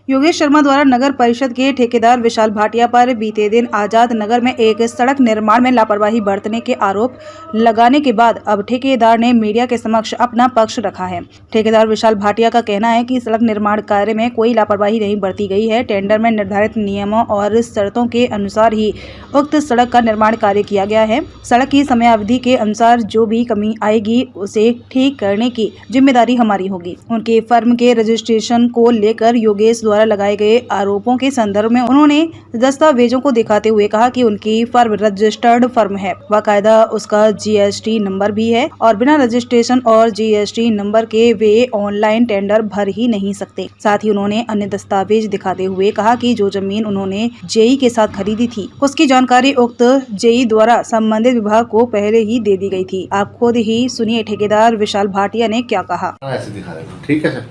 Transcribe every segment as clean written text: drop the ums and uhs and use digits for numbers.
योगेश शर्मा द्वारा नगर परिषद के ठेकेदार विशाल भाटिया पर बीते दिन आजाद नगर में एक सड़क निर्माण में लापरवाही बरतने के आरोप लगाने के बाद अब ठेकेदार ने मीडिया के समक्ष अपना पक्ष रखा है। ठेकेदार विशाल भाटिया का कहना है कि सड़क निर्माण कार्य में कोई लापरवाही नहीं बरती गई है। टेंडर में निर्धारित नियमों और शर्तों के अनुसार ही उक्त सड़क का निर्माण कार्य किया गया है। सड़क की समयावधि के अनुसार जो भी कमी आएगी उसे ठीक करने की जिम्मेदारी हमारी होगी। उनके फर्म के रजिस्ट्रेशन को लेकर योगेश द्वारा लगाए गए आरोपों के संदर्भ में उन्होंने दस्तावेजों को दिखाते हुए कहा कि उनकी फर्म रजिस्टर्ड फर्म है, बाकायदा उसका जीएसटी नंबर भी है और बिना रजिस्ट्रेशन और जीएसटी नंबर के वे ऑनलाइन टेंडर भर ही नहीं सकते। साथ ही उन्होंने अन्य दस्तावेज दिखाते हुए कहा कि जो जमीन उन्होंने जेई के साथ खरीदी थी उसकी जानकारी उक्त जेई द्वारा संबंधित विभाग को पहले ही दे दी गई थी। आप खुद ही सुनिए ठेकेदार विशाल भाटिया ने क्या कहा। ऐसे दिखा रहे हो, ठीक है सर,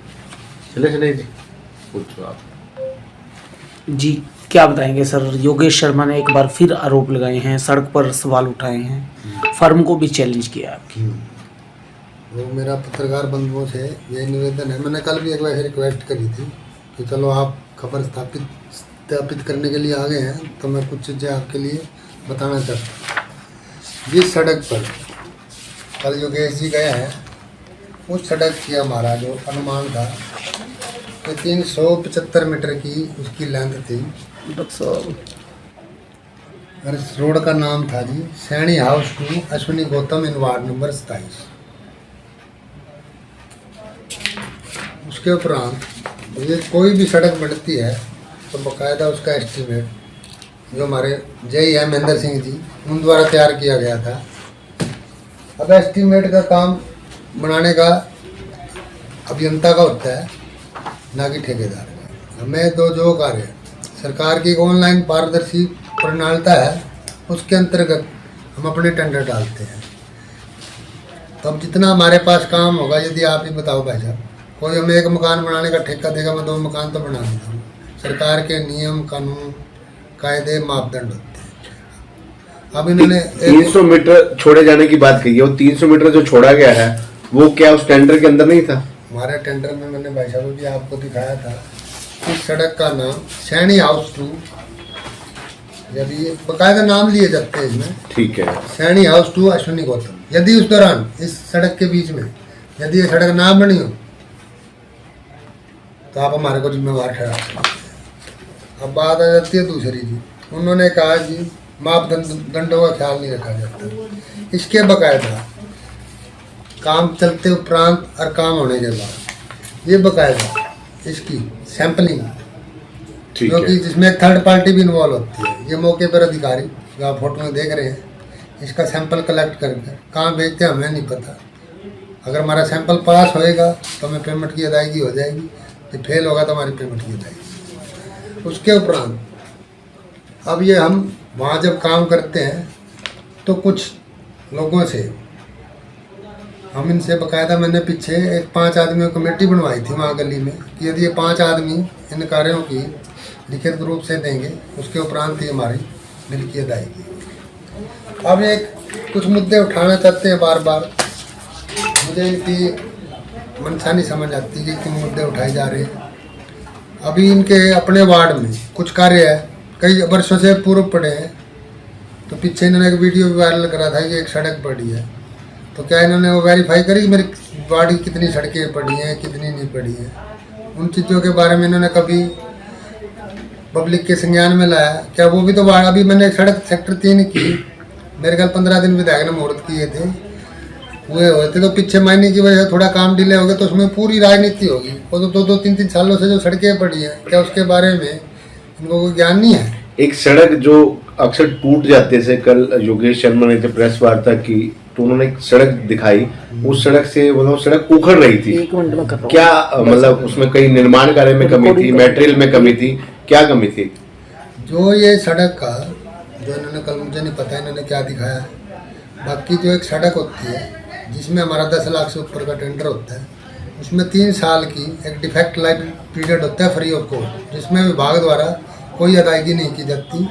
चले जी, पूछो आप जी। क्या बताएंगे सर, योगेश शर्मा ने एक बार फिर आरोप लगाए हैं, सड़क पर सवाल उठाए हैं, फर्म को भी चैलेंज किया आपकी। वो मेरा पत्रकार बंधुओं से यही निवेदन है। मैंने कल भी एक बार रिक्वेस्ट करी थी कि चलो आप खबर स्थापित करने के लिए आ गए हैं तो मैं कुछ चीज़ें आपके लिए बताना चाहता हूँ। जिस सड़क पर कल योगेश जी गए हैं उस सड़क की हमारा जो अनुमान था कि 375 मीटर की उसकी लेंथ थी और इस रोड का नाम था G Saini house to Ashwini Gautam in ward number 27। उसके उपरांत ये कोई भी सड़क बढ़ती है तो बाकायदा उसका एस्टीमेट जो हमारे जेई है महेंद्र सिंह जी उन द्वारा तैयार किया गया था। अब एस्टीमेट का काम बनाने का अभियंता का होता है, ना कि ठेकेदार का। हमें तो जो कार्य सरकार की ऑनलाइन पारदर्शी प्रणालिता है उसके अंतर्गत हम अपने टेंडर डालते हैं। तो अब जितना हमारे पास काम होगा, यदि आप ही बताओ भाई साहब, कोई हमें एक मकान बनाने का ठेका देगा, मैं 2 मकान तो बना देता हूँ। सरकार के नियम कानून कायदे मापदंड होते हैं। अब इन्होंने 300 मीटर छोड़े जाने की बात कही है, वो 300 मीटर जो छोड़ा गया है वो क्या उस टेंडर के अंदर नहीं था? हमारे टेंडर में मैंने भाई साहब भी आपको दिखाया था। इस सड़क का नाम सैनी हाउस टू, जब ये बाकायदा नाम लिए जाते हैं इसमें, ठीक है, सैनी हाउस टू अश्विनी गौतम। यदि उस दौरान इस सड़क के बीच में यदि ये सड़क ना बनी हो तो आप हमारे को जिम्मेवार ठहरा सकते हैं। अब बात आ जाती है दूसरी जी, उन्होंने कहा जी मापदंडों का ख्याल नहीं रखा जाता। इसके बाकायदा काम चलते उपरांत और काम होने के बाद ये बाकायदा इसकी सैंपलिंग जो कि जिसमें एक थर्ड पार्टी भी इन्वॉल्व होती है। ये मौके पर अधिकारी जो आप फोटो में देख रहे हैं इसका सैंपल कलेक्ट करके कहाँ भेजते हैं हमें नहीं पता। अगर हमारा सैंपल पास होएगा तो हमें पेमेंट की अदायगी हो जाएगी, तो फेल होगा तो हमारी पेमेंट की अदायगी। उसके उपरांत अब ये हम वहाँ जब काम करते हैं तो कुछ लोगों से हम इनसे बाकायदा, मैंने पीछे एक 5 आदमियों कमेटी बनवाई थी वहाँ गली में कि यदि ये 5 आदमी इन कार्यों की लिखित रूप से देंगे उसके उपरांत ही हमारी बिल की अदायगी। अब एक कुछ मुद्दे उठाना चाहते हैं बार बार, मुझे इनकी मनसा नहीं समझ आती कि किन मुद्दे उठाए जा रहे हैं। अभी इनके अपने वार्ड में कुछ कार्य है कई वर्षों से पूर्व पड़े हैं। तो पीछे इन्होंने एक वीडियो भी वायरल करा था कि एक सड़क पड़ी है, तो क्या इन्होंने वो वेरीफाई करी कि मेरी वार्ड की कितनी सड़कें पड़ी हैं कितनी नहीं पड़ी हैं? उन चीज़ों के बारे में इन्होंने कभी पब्लिक के संज्ञान में लाया क्या? वो भी तो वार्ड, अभी मैंने सड़क सेक्टर 3 की मेरे ख्याल 15 दिन विधायक ने मुहूर्त किए थे, हुए होते तो पीछे मायने की वजह से थोड़ा काम डिले हो गया, तो उसमें पूरी राजनीति होगी। वो तो 2-3 सालों से जो सड़कें पड़ी हैं क्या उसके बारे में इनको कोई ज्ञान नहीं है? एक सड़क जो अक्सर टूट जाते थे, कल योगेश शर्मा ने जब प्रेस वार्ता की तो उन्होंने एक सड़क दिखाई, उस सड़क से मतलब सड़क उखड़ रही थी। क्या मतलब उसमें कई निर्माण कार्य में कमी थी, मटेरियल में कमी थी, क्या कमी थी? जो ये सड़क का जो इन्होंने कल, मुझे नहीं पता इन्होंने क्या दिखाया, बाकी जो एक सड़क होती है जिसमें हमारा 10 लाख से ऊपर का टेंडर होता है उसमें 3 साल की एक डिफेक्ट लाइफ पीरियड होता है फ्री ऑफ कॉस्ट, जिसमें विभाग द्वारा कोई अदायगी नहीं की जाती,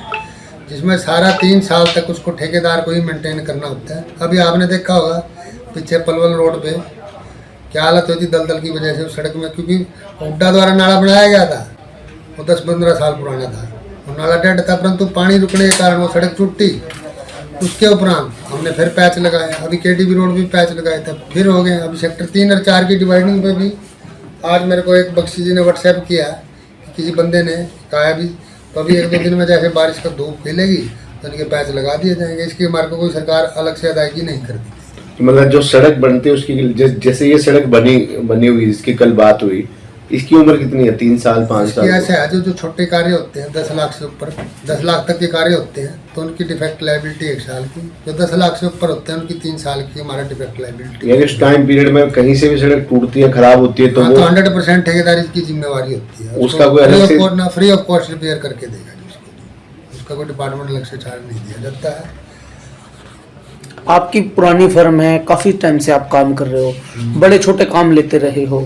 जिसमें सारा 3 साल तक उसको ठेकेदार को ही मेंटेन करना होता है। अभी आपने देखा होगा पीछे पलवल रोड पे क्या हालत हुई थी दलदल की वजह से उस सड़क में, क्योंकि हुड्डा द्वारा नाला बनाया गया था वो 10-15 साल पुराना था, वो नाला डेड था, परंतु पानी रुकने के कारण वो सड़क टूटी। उसके उपरांत हमने फिर पैच लगाए, अभी केडीबी रोड भी पैच लगाए थे, फिर हो गए। अभी सेक्टर 3 और 4 की डिवाइडिंग पे भी आज मेरे को एक बख्शी जी ने व्हाट्सएप किया, किसी बंदे ने कहा भी तो अभी 1-2 दिन में जैसे बारिश का धूप खिलेगी तो इनके पैच लगा दिए जाएंगे। इसकी हमारे को कोई सरकार अलग से अदायगी नहीं करती। मतलब जो सड़क बनती है उसकी जैसे ये सड़क बनी हुई जिसकी कल बात हुई, इसकी उम्र कितनी है? 3 साल 5 साल? ऐसे है जो छोटे कार्य होते हैं 10 लाख से ऊपर, 10 लाख तक के कार्य होते हैं तो उनकी डिफेक्ट लायबिलिटी 1 साल की, जो 10 लाख से ऊपर होते हैं उनकी 3 साल की हमारा डिफेक्ट लायबिलिटी। यानी उस टाइम पीरियड में कहीं से भी सड़क टूटती है, खराब होती है तो हाँ, वो तो 100% ठेकेदारी की जिम्मेवारी होती है। उसका कोई अलग से फ्री ऑफ कॉस्ट रिपेयर करके देगा जी उसका कोई डिपार्टमेंट अलग से चार्ज नहीं दिया जाता है। आपकी पुरानी फर्म है, काफी टाइम से आप काम कर रहे हो, बड़े छोटे काम लेते रहे हो।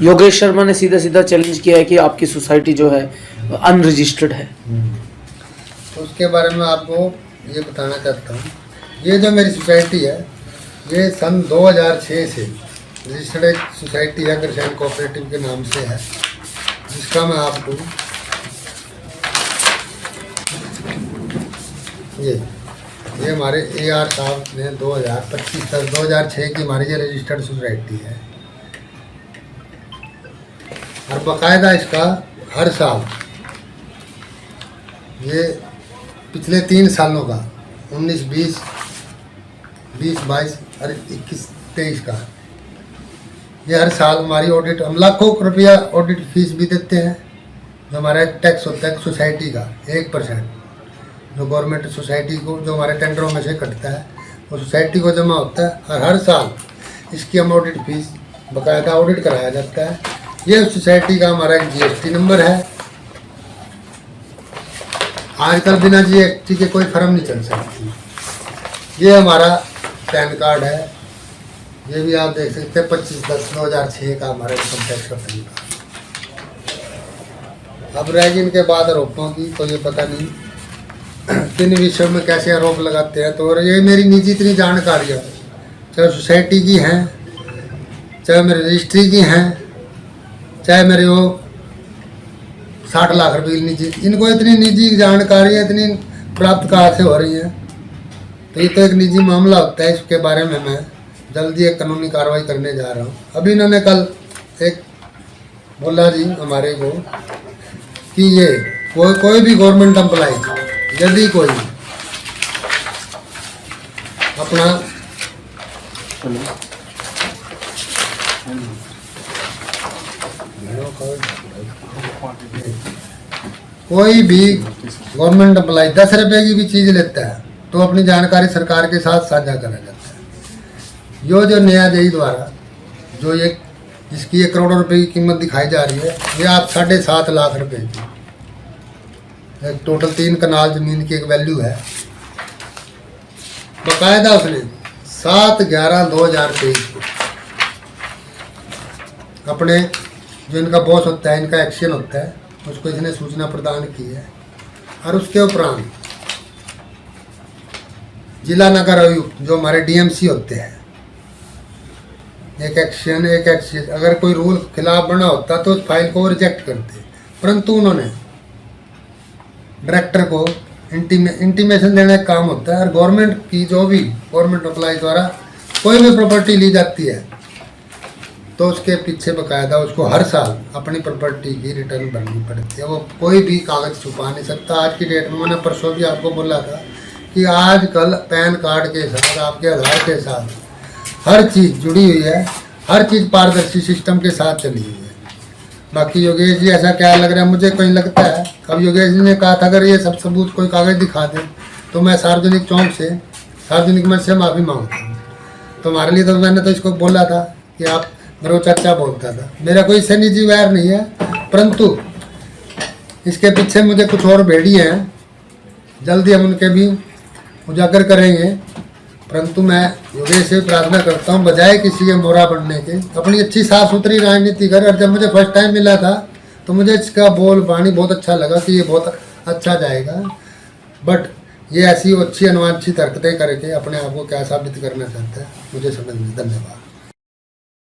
योगेश शर्मा ने सीधा सीधा चैलेंज किया है कि आपकी सोसाइटी जो है अनरजिस्टर्ड है। तो उसके बारे में आपको ये बताना चाहता हूँ, ये जो मेरी सोसाइटी है ये सन 2006 से रजिस्टर्ड एक सोसाइटी है, अग्रसेन कोऑपरेटिव के नाम से है, जिसका मैं आपको ये हमारे AR साहब ने 2006 की हमारी ये रजिस्टर्ड सोसाइटी है। और बाकायदा इसका हर साल ये पिछले 3 सालों का 19, 20, 22 और 21, 23 का ये हर साल हमारी ऑडिट, हम लाखों रुपया ऑडिट फीस भी देते हैं। जो हमारा टैक्स होता है सोसाइटी का 1% जो गवर्नमेंट सोसाइटी को जो हमारे टेंडरों में से कटता है वो सोसाइटी को जमा होता है, और हर साल इसकी हम ऑडिट फीस बाकायदा ऑडिट कराया जाता है। ये सोसाइटी का हमारा एक GST नंबर है। आजकल बिना GST के कोई फर्म नहीं चल सकती। ये हमारा पैन कार्ड है, ये भी आप देख सकते हैं 25/10/2006 का हमारा इनकम टैक्स का पैन कार्ड। अब रहेगी इनके बाद आरोपों की, तो ये पता नहीं किन विषयों में कैसे आरोप लगाते हैं। तो और ये मेरी निजी इतनी जानकारियाँ चाहे सोसाइटी की हैं, चाहे मेरे रजिस्ट्री की हैं, चाहे मेरे वो 60 लाख रुपये की निजी, इनको इतनी निजी जानकारियाँ इतनी प्राप्त कहाँ से हो रही हैं। तो ये तो एक निजी मामला होता है, इसके बारे में मैं जल्दी एक कानूनी कार्रवाई करने जा रहा हूँ। अभी इन्होंने कल एक बोला जी हमारे को कि ये कोई भी गवर्नमेंट एम्प्लॉय यदि कोई अपना कोई भी गवर्नमेंट एम्प्लॉय 10 रुपए की भी चीज़ लेता है तो अपनी जानकारी सरकार के साथ साझा करा जाता है। जो न्यायालय द्वारा जो ये जिसकी 1 करोड़ रुपए की कीमत दिखाई जा रही है, ये आप 7.5 लाख रुपए की टोटल 3 कनाल जमीन की एक वैल्यू है। बाकायदा उसने 7/11/2023 को अपने जो इनका बॉस होता है, इनका एक्शन होता है, उसको इसने सूचना प्रदान की है। और उसके उपरांत जिला नगर आयुक्त जो हमारे DMC होते हैं, एक एक्शन अगर कोई रूल खिलाफ बना होता तो उस फाइल को रिजेक्ट करते, परंतु उन्होंने डायरेक्टर को इंटीमेशन देने का काम होता है। और गवर्नमेंट की जो भी गवर्नमेंट एम्प्लॉय द्वारा कोई भी प्रॉपर्टी ली जाती है तो उसके पीछे बकायदा उसको हर साल अपनी प्रॉपर्टी की रिटर्न भरनी पड़ती है। वो कोई भी कागज़ छुपा नहीं सकता। आज की डेट में मैंने परसों भी आपको बोला था कि आजकल पैन कार्ड के साथ आपके आधार के साथ हर चीज़ जुड़ी हुई है, हर चीज़ पारदर्शी सिस्टम के साथ चली हुई है। बाकी योगेश जी ऐसा क्या लग रहा है, मुझे कहीं लगता है अब योगेश जी ने कहा था अगर ये सब सबूत कोई कागज़ दिखा दें तो मैं सार्वजनिक चौंक से सार्वजनिक मंच से माफ़ी मांगता हूँ। तो हमारे लिए तो मैंने तो इसको बोला था कि आप मेरे को चाचा बोलता था, मेरा कोई इससे निजी वैर नहीं है, परंतु इसके पीछे मुझे कुछ और भेड़िए हैं, जल्दी हम उनके भी उजागर करेंगे। परंतु मैं योगेश से प्रार्थना करता हूँ बजाय किसी के मोरा बनने के अपनी अच्छी साफ सुथरी राजनीति कर। और जब मुझे फर्स्ट टाइम मिला था तो मुझे इसका बोल वाणी बहुत अच्छा लगा कि ये बहुत अच्छा जाएगा, बट ये ऐसी अच्छी अनुवांशित हरकतें करके अपने आप को क्या साबित करना चाहता है मुझे समझ नहीं। धन्यवाद।